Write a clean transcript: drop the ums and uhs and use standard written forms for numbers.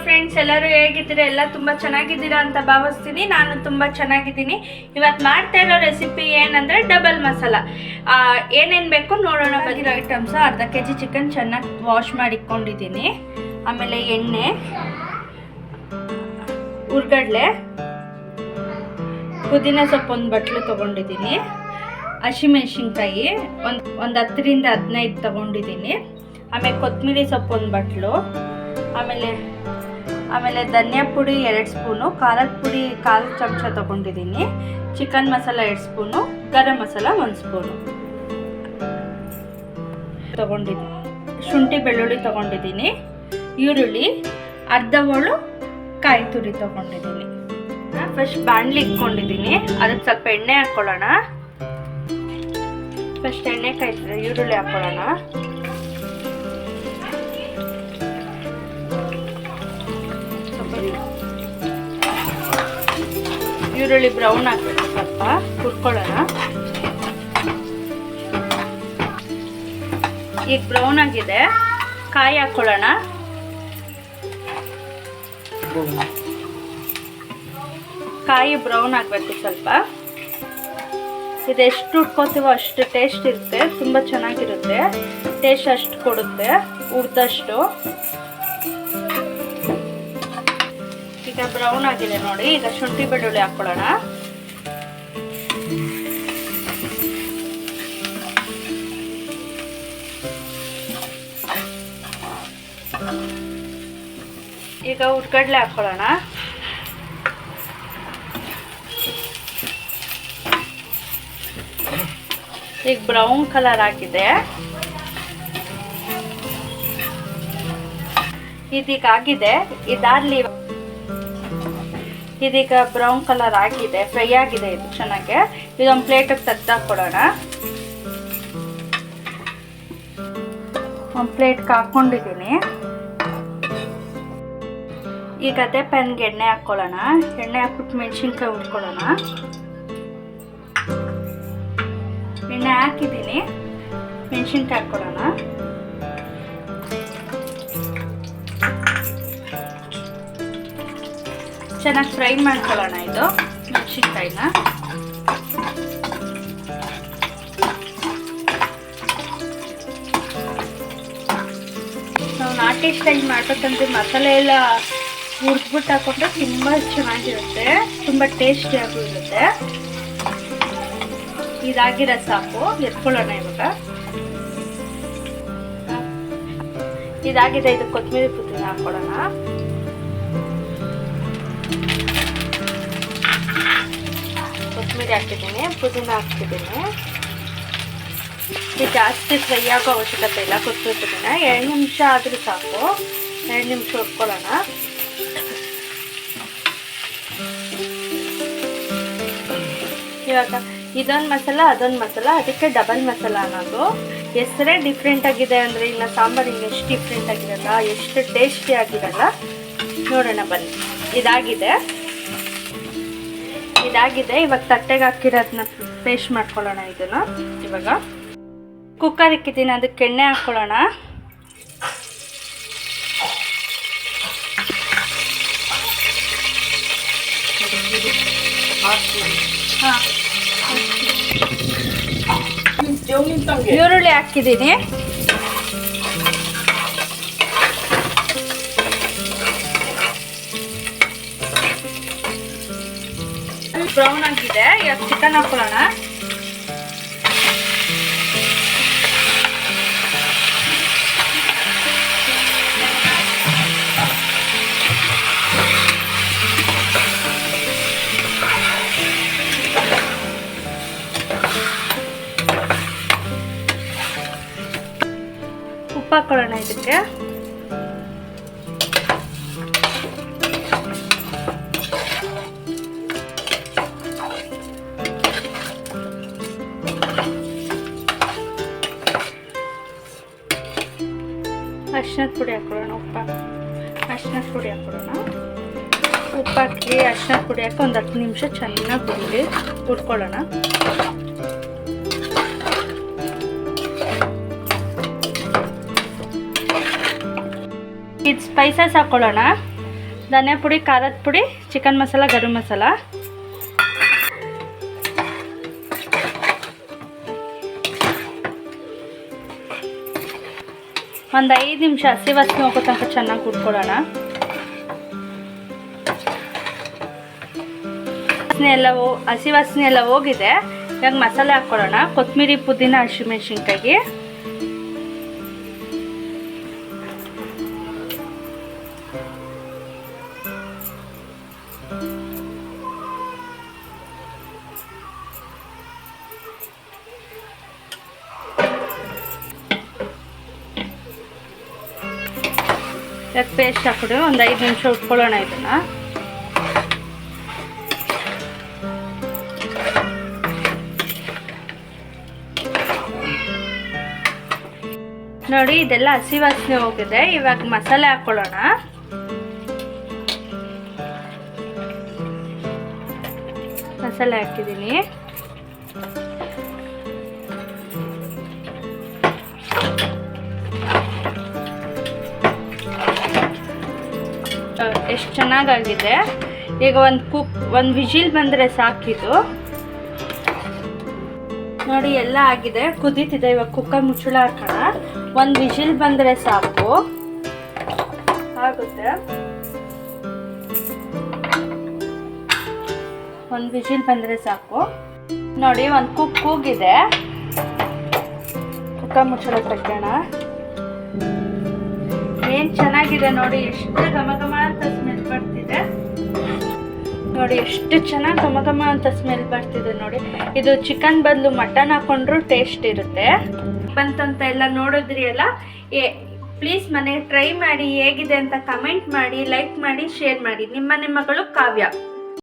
Friends, ಎಲ್ಲರೂ ಹೇಗಿದ್ದೀರಾ? ಎಲ್ಲ ತುಂಬ ಚೆನ್ನಾಗಿದ್ದೀರಾ ಅಂತ ಭಾವಿಸ್ತೀನಿ. ನಾನು ತುಂಬ ಚೆನ್ನಾಗಿದ್ದೀನಿ. ಇವತ್ತು ಮಾಡ್ತಾ ಇರೋ ರೆಸಿಪಿ ಏನಂದರೆ ಡಬಲ್ ಮಸಾಲ. ಏನೇನು ಬೇಕು ನೋಡೋಣ. ಬಂದಿರೋ ಐಟಮ್ಸ್: ಅರ್ಧ kg ಚಿಕನ್ ಚೆನ್ನಾಗಿ ವಾಶ್ ಮಾಡಿಕೊಂಡಿದ್ದೀನಿ. ಆಮೇಲೆ ಎಣ್ಣೆ, ಹುರ್ಗಡ್ಲೆ, ಪುದೀನ ಸೊಪ್ಪು ಒಂದು ಬಟ್ಲು ತೊಗೊಂಡಿದ್ದೀನಿ, ಹಸಿಮೆಣ್ಸಿನ್ಕಾಯಿ ಒಂದು 10ರಿಂದ 15 ತೊಗೊಂಡಿದ್ದೀನಿ, ಆಮೇಲೆ ಕೊತ್ತಂಬರಿ ಸೊಪ್ಪು ಒಂದು ಬಟ್ಲು, ಆಮೇಲೆ ಧನಿಯಾ ಪುಡಿ 2 ಸ್ಪೂನು, ಖಾರದ ಪುಡಿ 1/4 ಚಮಚ ತೊಗೊಂಡಿದ್ದೀನಿ, chicken masala 2 spoon, garam masala 1 spoon ತೊಗೊಂಡಿದ್ದೀನಿ, ಶುಂಠಿ ಬೆಳ್ಳುಳ್ಳಿ ತೊಗೊಂಡಿದ್ದೀನಿ, ಈರುಳ್ಳಿ, ಅರ್ಧ ಹೋಳು ಕಾಯಿ ತುರಿ ತೊಗೊಂಡಿದ್ದೀನಿ. ಫಸ್ಟ್ ಬಾಣಲಿ ಇಟ್ಕೊಂಡಿದ್ದೀನಿ, ಅದಕ್ಕೆ ಸ್ವಲ್ಪ ಎಣ್ಣೆ ಹಾಕ್ಕೊಳ್ಳೋಣ. ಫಸ್ಟ್ ಎಣ್ಣೆ ಕಾಯ್ತದೆ, ಈರುಳ್ಳಿ ಹಾಕ್ಕೊಳ್ಳೋಣ. ಈರುಳ್ಳಿ ಬ್ರೌನ್ ಆಗಬೇಕು, ಸ್ವಲ್ಪ ಹುರ್ಕೊಳ್ಳೋಣ. ಈಗ ಬ್ರೌನ್ ಆಗಿದೆ, ಕಾಯಿ ಹಾಕ್ಕೊಳ್ಳೋಣ. ಕಾಯಿ ಬ್ರೌನ್ ಆಗಬೇಕು ಸ್ವಲ್ಪ. ಇದೆಷ್ಟು ಉಟ್ಕೋತೀವೋ ಅಷ್ಟು ಟೇಸ್ಟ್ ಇರುತ್ತೆ, ತುಂಬ ಚೆನ್ನಾಗಿರುತ್ತೆ. ಟೇಸ್ಟ್ ಅಷ್ಟು ಕೊಡುತ್ತೆ, ಹುರಿದಷ್ಟು. ಈಗ ಬ್ರೌನ್ ಆಗಿದೆ ನೋಡಿ. ಈಗ ಶುಂಠಿ ಬೆಳ್ಳುಳ್ಳಿ ಹಾಕ್ಕೊಳ್ಳೋಣ. ಈಗ ಹುರ್ಗಡ್ಲೆ ಹಾಕ್ಕೊಳ್ಳೋಣ. ಈಗ ಬ್ರೌನ್ ಕಲರ್ ಆಗಿದೆ. ಇದೀಗ ಆಗಿದೆ, ಇದಾದ್ಲಿ. ಇದೀಗ ಬ್ರೌನ್ ಕಲರ್ ಆಗಿದೆ, ಫ್ರೈ ಆಗಿದೆ ಇದು ಚೆನ್ನಾಗಿ. ಇದೊಂದು ಪ್ಲೇಟಿಗೆ ತೆಗ್ದಾಕೊಡೋಣ. ಒಂದು ಪ್ಲೇಟ್ಗೆ ಹಾಕ್ಕೊಂಡಿದ್ದೀನಿ. ಈಗ ಅದೇ ಪ್ಯಾನ್ಗೆ ಎಣ್ಣೆ ಹಾಕ್ಕೊಳ್ಳೋಣ. ಎಣ್ಣೆ ಹಾಕ್ಬಿಟ್ಟು ಮೆಣಸಿನ್ಕಾಯಿ ಹುರ್ಕೊಳ್ಳೋಣ. ಎಣ್ಣೆ ಹಾಕಿದ್ದೀನಿ, ಮೆಣಸಿನ್ಕಾಯಿ ಹಾಕ್ಕೊಳ್ಳೋಣ. ಚೆನ್ನಾಗಿ ಫ್ರೈ ಮಾಡ್ಕೊಳ್ಳೋಣ ಇದು ಮೆಣಸಿನ್ಕಾಯಿನ. ನಾವು ನಾಟಿ ಸ್ಟೈಲ್ ಮಾಡ್ಬೇಕಂದ್ರೆ ಮಸಾಲೆ ಎಲ್ಲ ಹುರಿದ್ಬಿಟ್ಟು ಹಾಕೊಂಡ್ರೆ ತುಂಬ ಚೆನ್ನಾಗಿರುತ್ತೆ, ತುಂಬ ಟೇಸ್ಟಿಯಾಗೂ ಇರುತ್ತೆ. ಇದಾಗಿರೋ ಸಾಕು, ಎತ್ಕೊಳ್ಳೋಣ ಇವಾಗ. ಇದಾಗಿದೆ, ಇದು ಕೊತ್ತಂಬರಿ ಪುದೀನ ಹಾಕ್ಕೊಳ್ಳೋಣ. ಕೊತ್ತಂಬರಿ ಹಾಕಿದ್ದೀನಿ, ಪುದೀನ ಹಾಕ್ತಿದ್ದೀನಿ. ಇದು ಜಾಸ್ತಿ ಫ್ರೈ ಆಗೋ ಅವಶ್ಯಕತೆ ಇಲ್ಲ. ಕೊತ್ತಂಬರಿ ಪುದೀನ 2 ನಿಮಿಷ ಆದರೂ ಸಾಕು. 2 ನಿಮಿಷ ಹುರ್ಕೊಳ್ಳೋಣ. ಇವಾಗ ಇದೊಂದು ಮಸಾಲ, ಅದೊಂದು ಮಸಾಲ, ಅದಕ್ಕೆ ಡಬಲ್ ಮಸಾಲ ಅನ್ನೋದು. ಹೆಸರೇ ಡಿಫ್ರೆಂಟ್ ಆಗಿದೆ ಅಂದರೆ ಇನ್ನು ಸಾಂಬಾರು ಇನ್ನೆಷ್ಟು ಡಿಫ್ರೆಂಟ್ ಆಗಿರಲ್ಲ, ಎಷ್ಟು ಟೇಸ್ಟಿ ಆಗಿರಲ್ಲ. ನೋಡೋಣ ಬನ್ನಿ. ಇದಾಗಿದೆ. ಇವಾಗ ತಟ್ಟೆಗೆ ಹಾಕಿರೋದನ್ನ ಪೇಸ್ಟ್ ಮಾಡ್ಕೊಳ್ಳೋಣ. ಇದನ್ನು ಇವಾಗ ಕುಕ್ಕರ್ ಇಕ್ಕಿದ್ದೀನಿ, ಅದಕ್ಕೆ ಎಣ್ಣೆ ಹಾಕ್ಕೊಳ್ಳೋಣ. ಈರುಳ್ಳಿ ಹಾಕಿದ್ದೀನಿ. ಬ್ರೌನ್ ಆಗಿದೆ. ಈಗ ಚಿಕನ್ ಹಾಕೊಳ್ಳೋಣ. ಉಪ್ಪು ಹಾಕೊಳ್ಳೋಣ ಇದಕ್ಕೆ. ಅರಿಶಿನದ ಪುಡಿ ಹಾಕೊಳ್ಳೋಣ. ಅರಿಶಿನದ ಪುಡಿ ಹಾಕೊಳ್ಳೋಣ. ಉಪ್ಪು ಹಾಕಿ ಅರಿಶಿನದ ಪುಡಿ ಹಾಕಿ ಒಂದು 10 ನಿಮಿಷ ಚೆನ್ನಾಗಿ ಹುರ್ಕೊಳ್ಳೋಣ. ಇದು ಸ್ಪೈಸಸ್ ಹಾಕೊಳ್ಳೋಣ. ಧನಿಯಾ ಪುಡಿ, ಖಾರದ ಪುಡಿ, ಚಿಕನ್ ಮಸಾಲ, ಗರಂ ಮಸಾಲ. ಒಂದು 5 ನಿಮಿಷ ಹಸಿ ವಾಸನೆ ಹೋಗೋ ತನಕ ಚೆನ್ನಾಗಿ ಹುರ್ಕೊಳ್ಳೋಣ. ಹಸಿ ವಾಸನೆ ಎಲ್ಲ ಹೋಗಿದೆ. ಇವಾಗ ಮಸಾಲೆ ಹಾಕ್ಕೊಳ್ಳೋಣ. ಕೊತ್ತಂಬರಿ, ಪುದೀನ, ಹಸಿಮೆಣಸಿನ್ಕಾಯಿ. ಪೇಸ್ಟ್ ಹಾಕಿದ್ರೆ ಒಂದು 5 ನಿಮಿಷ ಉಟ್ಕೊಳ್ಳೋಣ ಇದನ್ನು. ನೋಡಿ ಇದೆಲ್ಲ ಹಸಿ ವಾಸನೆ ಹೋಗಿದೆ. ಇವಾಗ ಮಸಾಲೆ ಹಾಕ್ಕೊಳ್ಳೋಣ. ಮಸಾಲೆ ಹಾಕಿದ್ದೀನಿ. ಎಷ್ಟು ಚೆನ್ನಾಗಾಗಿದೆ. ಈಗ ಒಂದು ವಿಜಿಲ್ ಬಂದರೆ ಸಾಕಿದು. ನೋಡಿ ಎಲ್ಲ ಆಗಿದೆ, ಕುದೀತಿದೆ. ಇವಾಗ ಕುಕ್ಕರ್ ಮುಚ್ಚಳ ಹಾಕೋಣ. ಒಂದು ವಿಜಿಲ್ ಬಂದರೆ ಸಾಕು, ಆಗುತ್ತೆ. ಒಂದು ವಿಜಿಲ್ ಬಂದರೆ ಸಾಕು. ನೋಡಿ ಒಂದು ಕೂಗಿದೆ. ಕುಕ್ಕರ್ ಮುಚ್ಚಳ ತೆಗೆಯೋಣ. ಏನು ಚೆನ್ನಾಗಿದೆ ನೋಡಿ, ಎಷ್ಟು ಘಮ ಘಮ ಅಂತ ಸ್ಮೆಲ್ ಬರ್ತಿದೆ. ನೋಡಿ ಎಷ್ಟು ಚೆನ್ನಾಗಿ ಘಮ ಘಮ ಅಂತ ಸ್ಮೆಲ್ ಬರ್ತಿದೆ ನೋಡಿ. ಇದು ಚಿಕನ್ ಬದಲು ಮಟನ್ ಹಾಕೊಂಡ್ರು ಟೇಸ್ಟ್ ಇರುತ್ತೆ. ಬಂತಂತ ಎಲ್ಲ ನೋಡಿದ್ರಿ ಅಲ್ಲ. ಪ್ಲೀಸ್ ಮನೆಗೆ ಟ್ರೈ ಮಾಡಿ, ಹೇಗಿದೆ ಅಂತ ಕಮೆಂಟ್ ಮಾಡಿ, ಲೈಕ್ ಮಾಡಿ, ಶೇರ್ ಮಾಡಿ. ನಿಮ್ಮ ಮಗಳು ಕಾವ್ಯ.